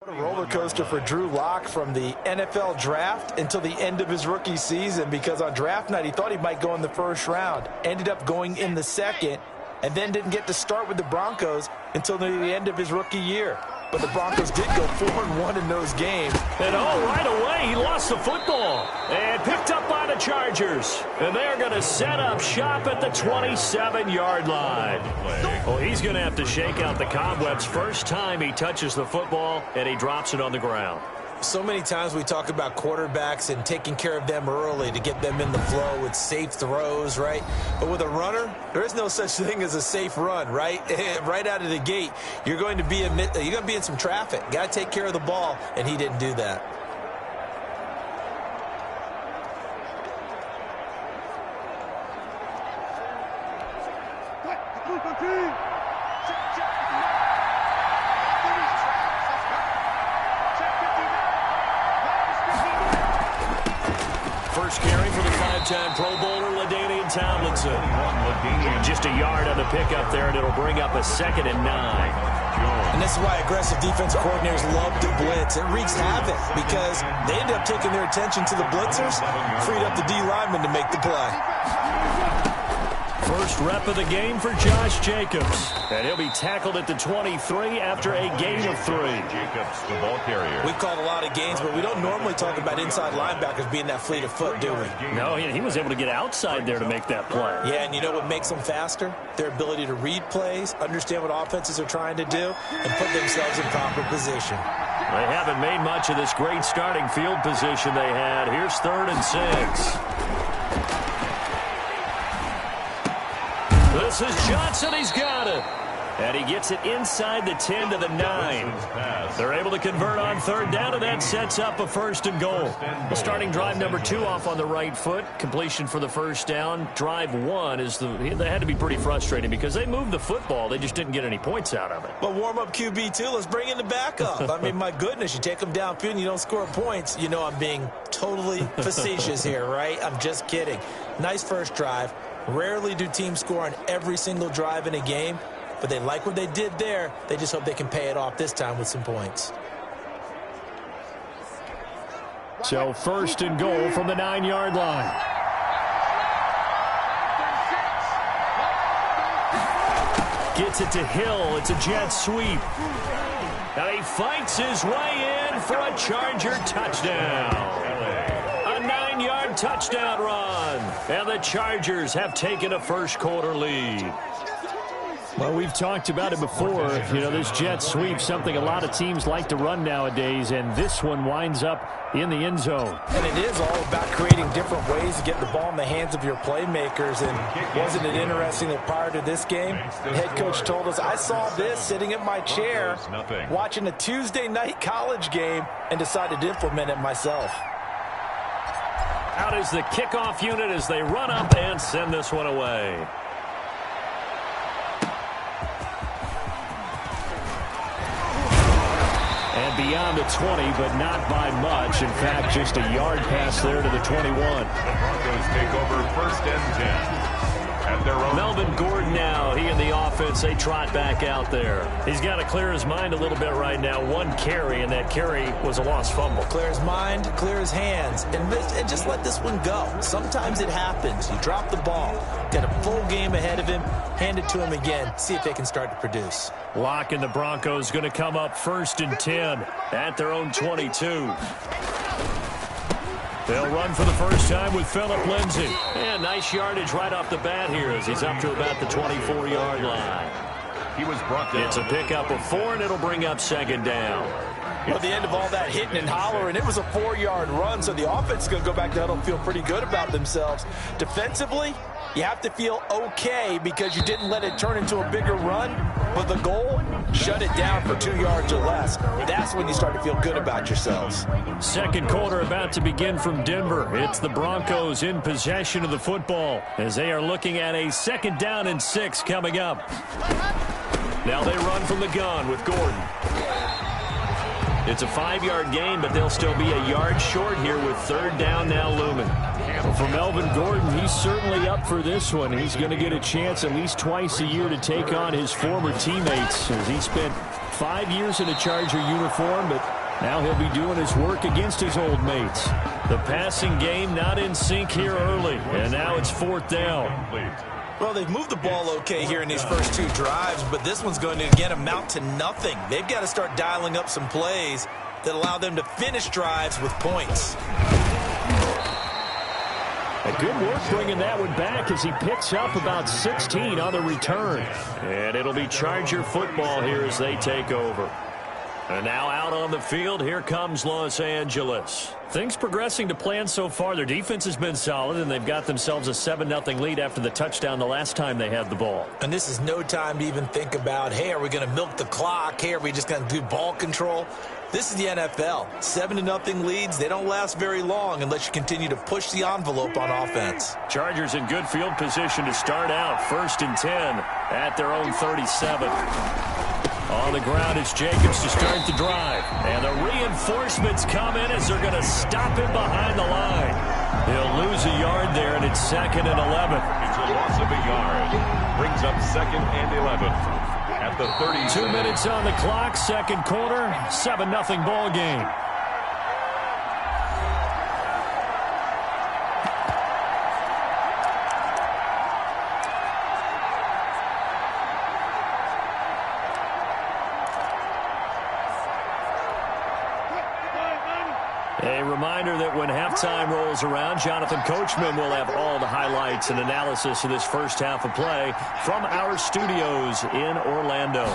A roller coaster for Drew Lock from the NFL draft until the end of his rookie season, because on draft night he thought he might go in the first round, ended up going in the second, and then didn't get to start with the Broncos until near the end of his rookie year. But the Broncos did go 4-1 in those games. And right away he lost the football and picked up by the Chargers. And they're going to set up shop at the 27-yard line. Well, he's going to have to shake out the cobwebs first time he touches the football, and he drops it on the ground. So many times we talk about quarterbacks and taking care of them early to get them in the flow with safe throws, right? But with a runner, there is no such thing as a safe run, right? Right out of the gate, you're going to be in some traffic. Got to take care of the ball, and he didn't do that. First carry for the five-time Pro Bowler, LaDainian Tomlinson. Just a yard on the pickup there, and it'll bring up a 2nd and 9. And this is why aggressive defensive coordinators love to blitz. It wreaks havoc because they end up taking their attention to the blitzers, freed up the D lineman to make the play. First rep of the game for Josh Jacobs. And he'll be tackled at the 23 after a gain of 3. Jacobs, the ball carrier. We've called a lot of games, but we don't normally talk about inside linebackers being that fleet of foot, do we? No, he was able to get outside there to make that play. Yeah, and you know what makes them faster? Their ability to read plays, understand what offenses are trying to do, and put themselves in proper position. They haven't made much of this great starting field position they had. Here's 3rd and 6. This is Johnson. He's got it. And he gets it inside the 10 to the 9. They're able to convert on 3rd down, and that sets up a 1st and goal. The starting drive number 2 off on the right foot. Completion for the 1st down. Drive 1 is they had to be pretty frustrating because they moved the football. They just didn't get any points out of it. But warm-up QB, too. Let's bring in the backup. I mean, my goodness, you take them downfield and you don't score points. You know I'm being totally facetious here, right? I'm just kidding. Nice first drive. Rarely do teams score on every single drive in a game, but they like what they did there. They just hope they can pay it off this time with some points. So 1st and goal from the 9-yard line. Gets it to Hill. It's a jet sweep. And he fights his way in for a Charger touchdown. A 9-yard touchdown run. And the Chargers have taken a first-quarter lead. Well, we've talked about it before. You know, this jet sweep, something a lot of teams like to run nowadays, and this one winds up in the end zone. And it is all about creating different ways to get the ball in the hands of your playmakers. And wasn't it interesting that prior to this game, the head coach told us, I saw this sitting in my chair watching a Tuesday night college game and decided to implement it myself. Out is the kickoff unit as they run up and send this one away. And beyond the 20, but not by much. In fact, just a yard pass there to the 21. The Broncos take over 1st and 10. At their own. Melvin Gordon now, he and the offense, they trot back out there. He's got to clear his mind a little bit right now. 1 carry, and that carry was a lost fumble. Clear his mind, clear his hands, and just let this one go. Sometimes it happens. You drop the ball, got a full game ahead of him, hand it to him again, see if they can start to produce. Lock and the Broncos going to come up 1st and 10 at their own 22. They'll run for the first time with Phillip Lindsay. And nice yardage right off the bat here as he's up to about the 24-yard line. He was brought down. It's a pickup of 4, and it'll bring up 2nd down. Well, the end of all that hitting and hollering, it was a 4-yard run, so the offense is going to go back to huddle and feel pretty good about themselves. Defensively, you have to feel okay because you didn't let it turn into a bigger run, but the goal, shut it down for 2 yards or less. That's when you start to feel good about yourselves. Second quarter about to begin from Denver. It's the Broncos in possession of the football as they are looking at a 2nd down and 6 coming up. Now they run from the gun with Gordon. It's a 5-yard gain, but they'll still be a yard short here with 3rd down now looming. Well, for Melvin Gordon, he's certainly up for this one. He's going to get a chance at least twice a year to take on his former teammates as he spent 5 years in a Charger uniform, but Now he'll be doing his work against his old mates. The passing game not in sync here early, and now it's 4th down. Well, they've moved the ball okay here in these first 2 drives, but this one's going to, again, amount to nothing. They've got to start dialing up some plays that allow them to finish drives with points. A good work bringing that one back as he picks up about 16 on the return. And it'll be Charger football here as they take over. And now out on the field, here comes Los Angeles. Things progressing to plan so far. Their defense has been solid, and they've got themselves a 7-0 lead after the touchdown the last time they had the ball. And this is no time to even think about, hey, are we going to milk the clock? Hey, are we just going to do ball control? This is the NFL. 7-0 leads, they don't last very long unless you continue to push the envelope on offense. Chargers in good field position to start out. 1st and 10 at their own 37. On the ground, it's Jacobs to start the drive. And the reinforcements come in as they're going to stop him behind the line. He'll lose a yard there, and it's 2nd and 11. It's a loss of a yard. Brings up 2nd and 11 at the 30. 2 minutes on the clock, 2nd quarter, 7-0 ball game. A reminder that when halftime rolls around, Jonathan Coachman will have all the highlights and analysis of this first half of play from our studios in Orlando.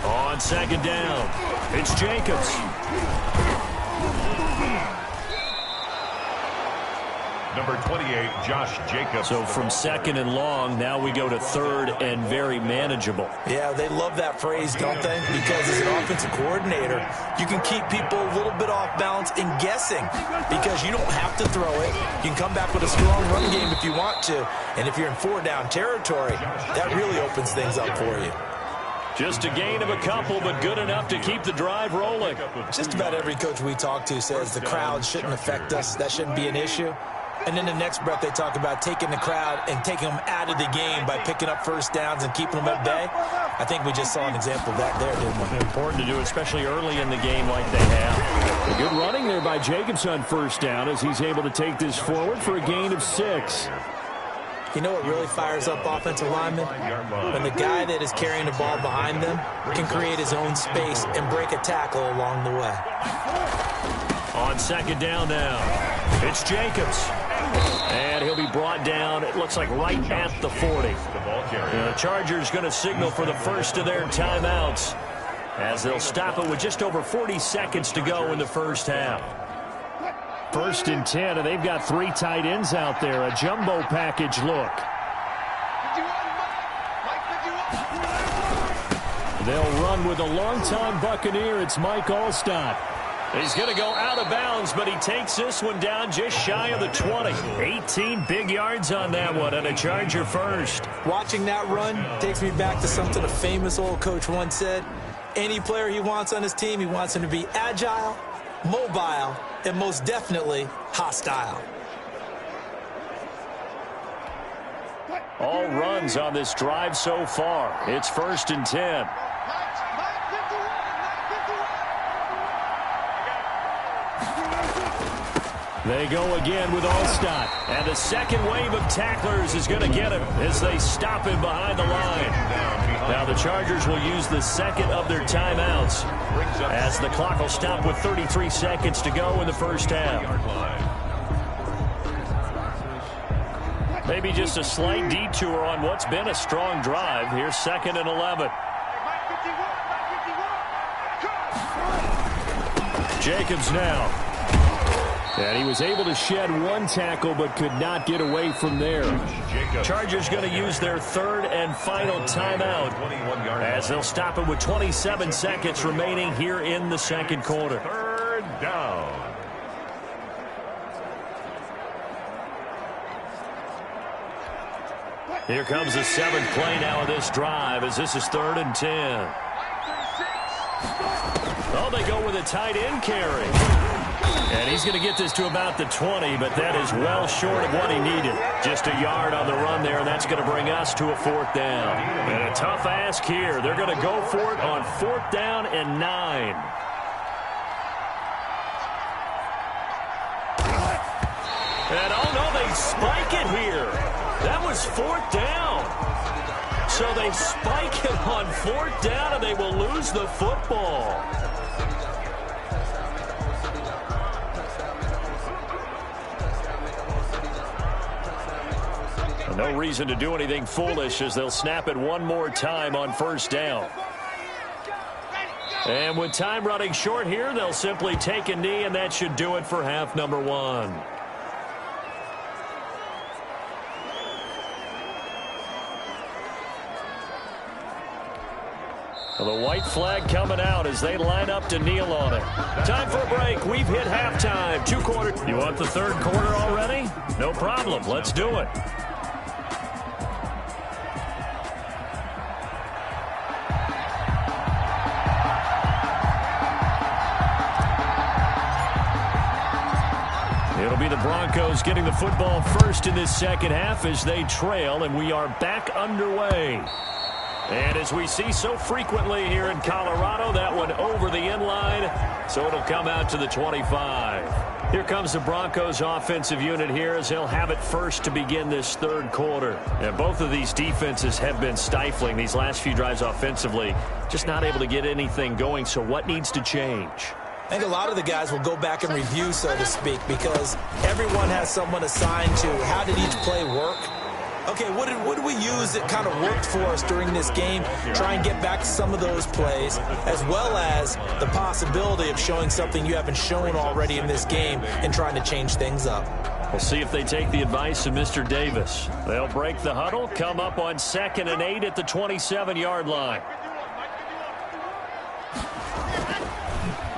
On 2nd down, it's Jacobs. Number 28, Josh Jacobs. So from 2nd and long, now we go to 3rd and very manageable. Yeah, they love that phrase, don't they? Because as an offensive coordinator, you can keep people a little bit off balance and guessing because you don't have to throw it. You can come back with a strong run game if you want to. And if you're in 4-down territory, that really opens things up for you. Just a gain of a couple, but good enough to keep the drive rolling. Just about every coach we talk to says the crowd shouldn't affect us. That shouldn't be an issue. And then the next breath they talk about taking the crowd and taking them out of the game by picking up 1st downs and keeping them at bay. I think we just saw an example of that there, didn't we? Important to do, especially early in the game like they have. A good running there by Jacobs on 1st down as he's able to take this forward for a gain of 6. You know what really fires up offensive linemen? When the guy that is carrying the ball behind them can create his own space and break a tackle along the way. On 2nd down now, it's Jacobs. And he'll be brought down, it looks like right at the 40. The Chargers going to signal for the first of their timeouts as they'll stop it with just over 40 seconds to go in the first half. 1st and 10, and they've got 3 tight ends out there. A jumbo package look. They'll run with a longtime Buccaneer. It's Mike Allstott. He's going to go out of bounds, but he takes this one down just shy of the 20. 18 big yards on that one, and a Charger first. Watching that run takes me back to something a famous old coach once said. Any player he wants on his team, he wants him to be agile, mobile, and most definitely hostile. All runs on this drive so far. It's 1st and 10. They go again with Allstott. And the second wave of tacklers is going to get him as they stop him behind the line. Now the Chargers will use the 2nd of their timeouts as the clock will stop with 33 seconds to go in the first half. Maybe just a slight detour on what's been a strong drive. Here's 2nd and 11. Jacobs now. And he was able to shed 1 tackle but could not get away from there. Chargers going to use their 3rd and final timeout as they'll stop it with 27 seconds remaining here in the 2nd quarter. 3rd down. Here comes the 7th play now of this drive as this is 3rd and 10. Oh, they go with a tight end carry. And he's going to get this to about the 20, but that is well short of what he needed. Just a yard on the run there, and that's going to bring us to a 4th down. And a tough ask here. They're going to go for it on 4th down and 9. And, oh, no, they spike it here. That was 4th down. So they spike it on 4th down, and they will lose the football. No reason to do anything foolish as they'll snap it one more time on 1st down. And with time running short here, they'll simply take a knee, and that should do it for half number 1. Well, the white flag coming out as they line up to kneel on it. Time for a break. We've hit halftime. 2 quarters. You want the 3rd quarter already? No problem. Let's do it. It'll be the Broncos getting the football first in this 2nd half as they trail, and we are back underway. And as we see so frequently here in Colorado, that one over the end line, so it'll come out to the 25. Here comes the Broncos offensive unit here as they'll have it first to begin this 3rd quarter. And both of these defenses have been stifling these last few drives offensively, just not able to get anything going. So what needs to change? I think a lot of the guys will go back and review, so to speak, because everyone has someone assigned to how did each play work. Okay, what did we use that kind of worked for us during this game? Try and get back to some of those plays, as well as the possibility of showing something you haven't shown already in this game and trying to change things up. We'll see if they take the advice of Mr. Davis. They'll break the huddle, come up on 2nd and 8 at the 27-yard line.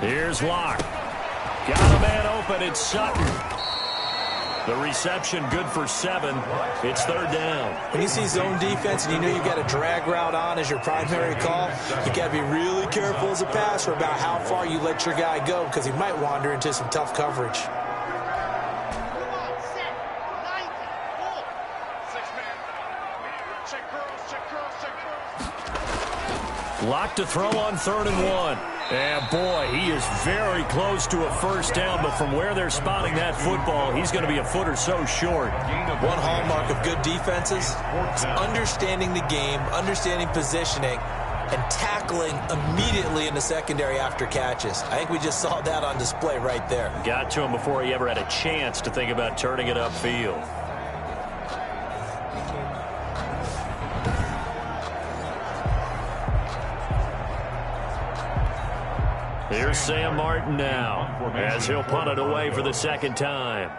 Here's Locke. Got a man open. It's Sutton. The reception good for 7. It's 3rd down. When you see zone defense and you know you've got a drag route on as your primary call, you got to be really careful as a passer about how far you let your guy go because he might wander into some tough coverage. Locke to throw on 3rd and 1. And, boy, he is very close to a 1st down, but from where they're spotting that football, he's going to be a foot or so short. One hallmark of good defenses is understanding the game, understanding positioning, and tackling immediately in the secondary after catches. I think we just saw that on display right there. Got to him before he ever had a chance to think about turning it upfield. Here's Sam Martin now as he'll punt it away for the 2nd time.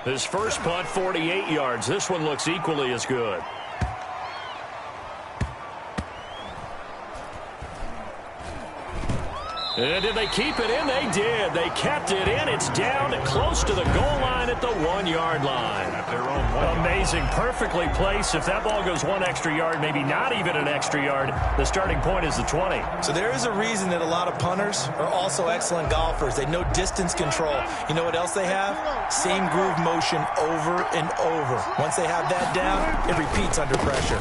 His first punt, 48 yards. This one looks equally as good. And did they keep it in? They did. They kept it in. It's down close to the goal line at the 1-yard line. Amazing. Perfectly placed. If that ball goes 1 extra yard, maybe not even an extra yard, the starting point is the 20. So there is a reason that a lot of punters are also excellent golfers. They know distance control. You know what else they have? Same groove motion over and over. Once they have that down, it repeats under pressure.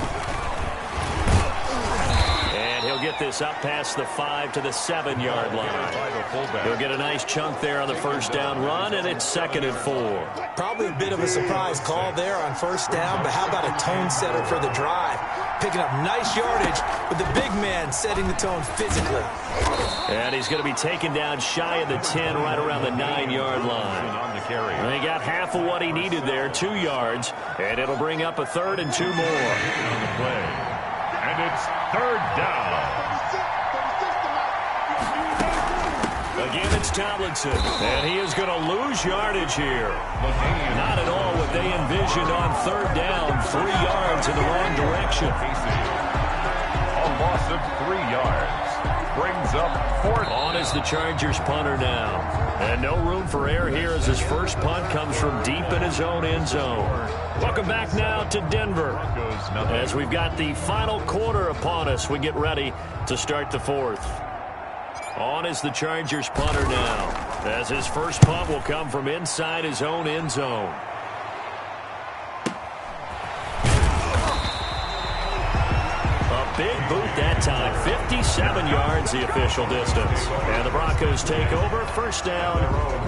He'll get this up past the 5 to the 7-yard line. He'll get a nice chunk there on the 1st down run, and it's 2nd and 4. Probably a bit of a surprise call there on 1st down, but how about a tone setter for the drive? Picking up nice yardage with the big man setting the tone physically. And he's going to be taken down shy of the 10, right around the 9-yard line. And he got half of what he needed there, 2 yards, and it'll bring up a 3rd and 2 more. And it's 3rd down. Again, it's Tomlinson. And he is going to lose yardage here. Not at all what they envisioned on 3rd down. 3 yards in the wrong direction. A loss of 3 yards. Brings up 4th. On is the Chargers punter now. And no room for error here as his first punt comes from deep in his own end zone. Welcome back now to Denver. As we've got the final quarter upon us, we get ready to start the 4th. On is the Chargers punter now, as his first punt will come from inside his own end zone. A big boot that time. 57 yards the official distance. And the Broncos take over. First down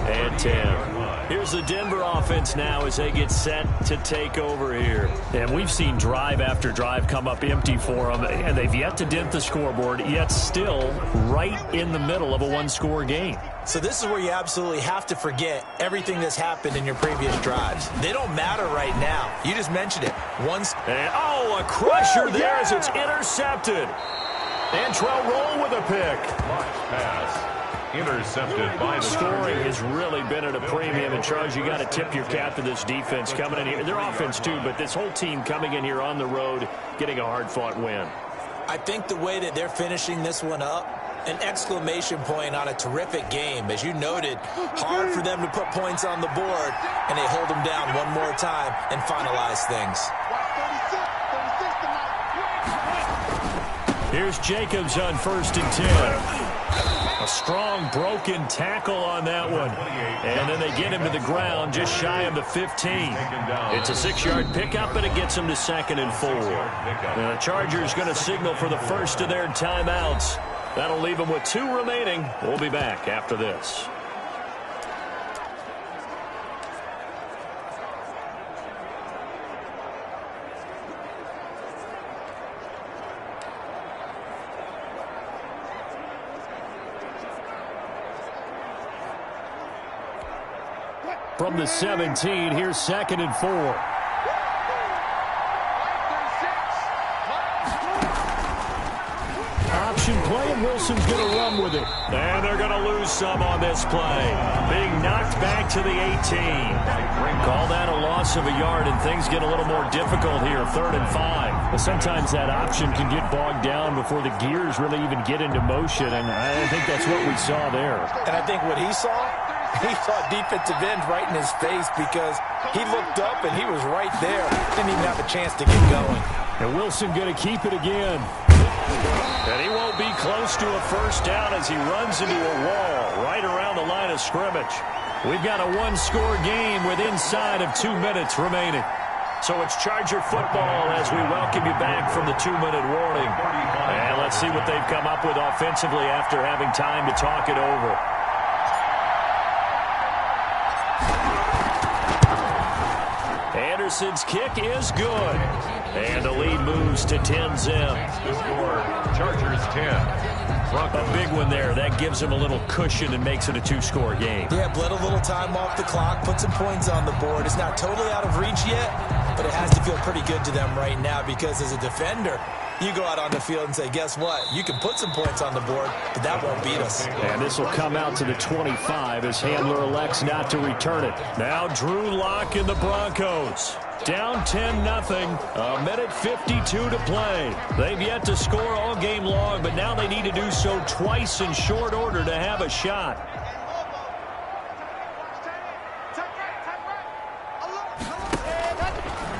and 10. Here's the Denver offense now as they get set to take over here. And we've seen drive after drive come up empty for them, and they've yet to dent the scoreboard, yet still right in the middle of a one-score game. So this is where you absolutely have to forget everything that's happened in your previous drives. They don't matter right now. You just mentioned it. A crusher there as it's intercepted. Antrell Roll with a pick. Pass. Intercepted by the scoring has really been at a premium. And, Charles, you got to tip your cap to this defense coming in here. Their offense, too, but this whole team coming in here on the road, getting a hard-fought win. I think the way that they're finishing this one up, an exclamation point on a terrific game. As you noted, hard for them to put points on the board, and they hold them down one more time and finalize things. Here's Jacobs on 1st and 10. A strong broken tackle on that one. And then they get him to the ground just shy of the 15. It's a 6-yard pickup, and it gets him to 2nd and 4. And the Chargers going to signal for the first of their timeouts. That'll leave them with 2 remaining. We'll be back after this. From the 17, here's 2nd and 4. Option play, and Wilson's going to run with it. And they're going to lose some on this play. Being knocked back to the 18. Call that a loss of a yard, and things get a little more difficult here, 3rd and 5. But sometimes that option can get bogged down before the gears really even get into motion, and I think that's what we saw there. And I think what he saw defensive end right in his face, because he looked up and he was right there. Didn't even have a chance to get going. And Wilson going to keep it again. And he won't be close to a first down as he runs into a wall right around the line of scrimmage. We've got a one-score game with inside of 2 minutes remaining. So it's Charger football as we welcome you back from the 2-minute warning. And let's see what they've come up with offensively after having time to talk it over. Anderson's kick is good. And the lead moves to 10-zip. The score, Chargers 10. A big one there. That gives them a little cushion and makes it a 2-score game. Yeah, bled a little time off the clock, put some points on the board. It's not totally out of reach yet, but it has to feel pretty good to them right now, because as a defender, you go out on the field and say, guess what? You can put some points on the board, but that won't beat us. And this will come out to the 25 as Handler elects not to return it. Now Drew Lock and the Broncos. Down 10-0. A minute 52 to play. They've yet to score all game long, but now they need to do so twice in short order to have a shot.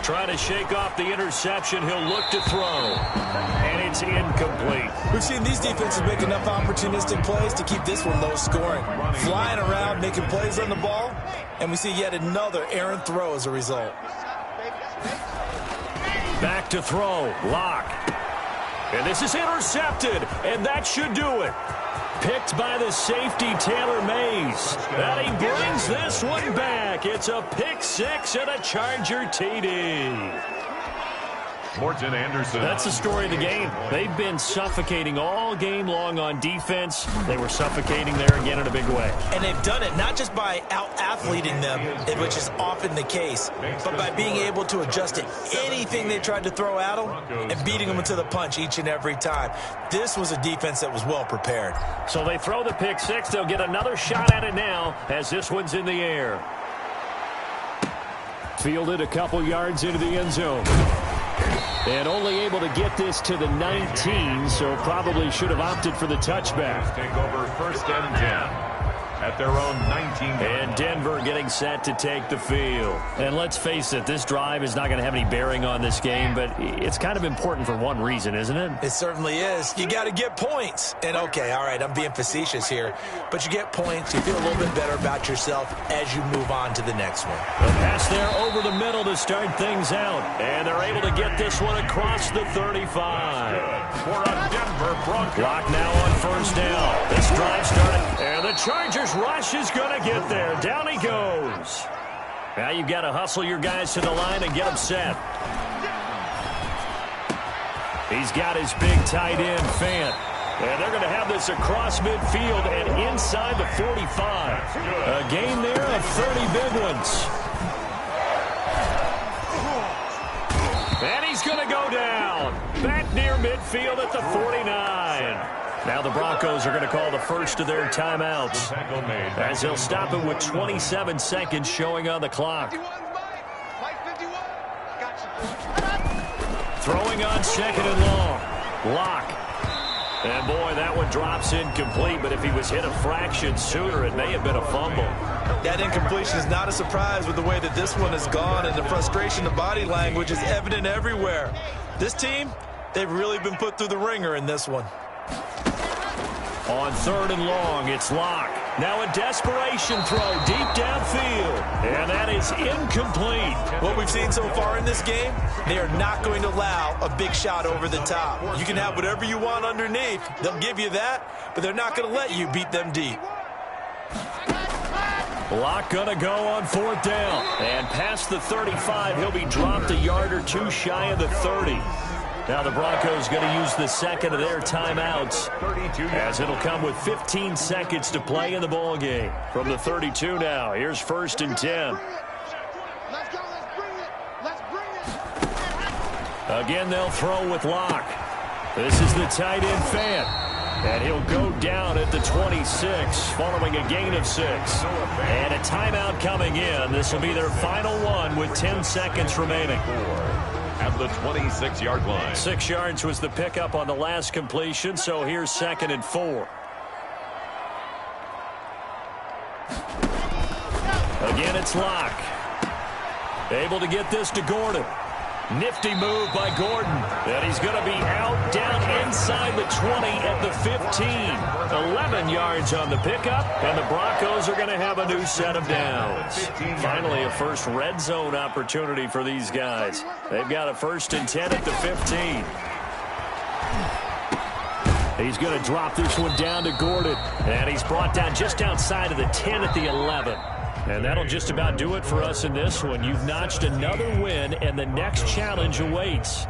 Trying to shake off the interception. He'll look to throw. And it's incomplete. We've seen these defenses make enough opportunistic plays to keep this one low scoring. Flying around, making plays on the ball, and we see yet another errant throw as a result. Back to throw. Lock. And this is intercepted, and that should do it. Picked by the safety, Taylor Mays. And he brings this one back. It's a pick six and a Charger TD. Morton Anderson. That's the story of the game. They've been suffocating all game long on defense. They were suffocating there again in a big way. And they've done it not just by out-athleting them, which is often the case, but by being able to adjust to anything they tried to throw at them and beating them into the punch each and every time. This was a defense that was well prepared. So they throw the pick six. They'll get another shot at it now as this one's in the air. Fielded a couple yards into the end zone. And only able to get this to the 19, so probably should have opted for the touchback. Take over 1st and 10. at their own 19. And Denver getting set to take the field. And let's face it, this drive is not going to have any bearing on this game, but it's kind of important for one reason, isn't it? It certainly is. You got to get points. And, okay, all right, I'm being facetious here, but you get points, you feel a little bit better about yourself as you move on to the next one. The pass there over the middle to start things out. And they're able to get this one across the 35. For a Denver Broncos. Clock now on first down. This drive started, and the Chargers rush is going to get there. Down he goes. Now you've got to hustle your guys to the line and get them set. He's got his big tight end, Fant. And they're going to have this across midfield and inside the 45. A gain there of 30 big ones. And he's going to go down. Back near midfield at the 49. Now the Broncos are going to call the first of their timeouts, as they'll stop it with 27 seconds showing on the clock. Throwing on second and long. Lock. And, boy, that one drops incomplete, but if he was hit a fraction sooner, it may have been a fumble. That incompletion is not a surprise with the way that this one has gone, and the frustration, the body language is evident everywhere. This team, they've really been put through the ringer in this one. On third and long, it's Lock. Now a desperation throw deep downfield. And that is incomplete. What we've seen so far in this game, they are not going to allow a big shot over the top. You can have whatever you want underneath. They'll give you that, but they're not going to let you beat them deep. Lock going to go on fourth down. And past the 35, he'll be dropped a yard or two shy of the 30. Now the Broncos going to use the second of their timeouts, as it'll come with 15 seconds to play in the ball game. From the 32 now, here's first and 10. Again, they'll throw with Lock. This is the tight end, Fant. And he'll go down at the 26, following a gain of 6. And a timeout coming in. This will be their final one with 10 seconds remaining. At the 26-yard line. 6 yards was the pickup on the last completion, so here's second and 4. Again, it's Lock. Able to get this to Gordon. Nifty move by Gordon. And he's going to be out down inside the 20 at the 15. 11 yards on the pickup, and the Broncos are going to have a new set of downs. Finally, a first red zone opportunity for these guys. They've got a first and 10 at the 15. He's going to drop this one down to Gordon. And he's brought down just outside of the 10 at the 11. And that'll just about do it for us in this one. You've notched another win, and the next challenge awaits.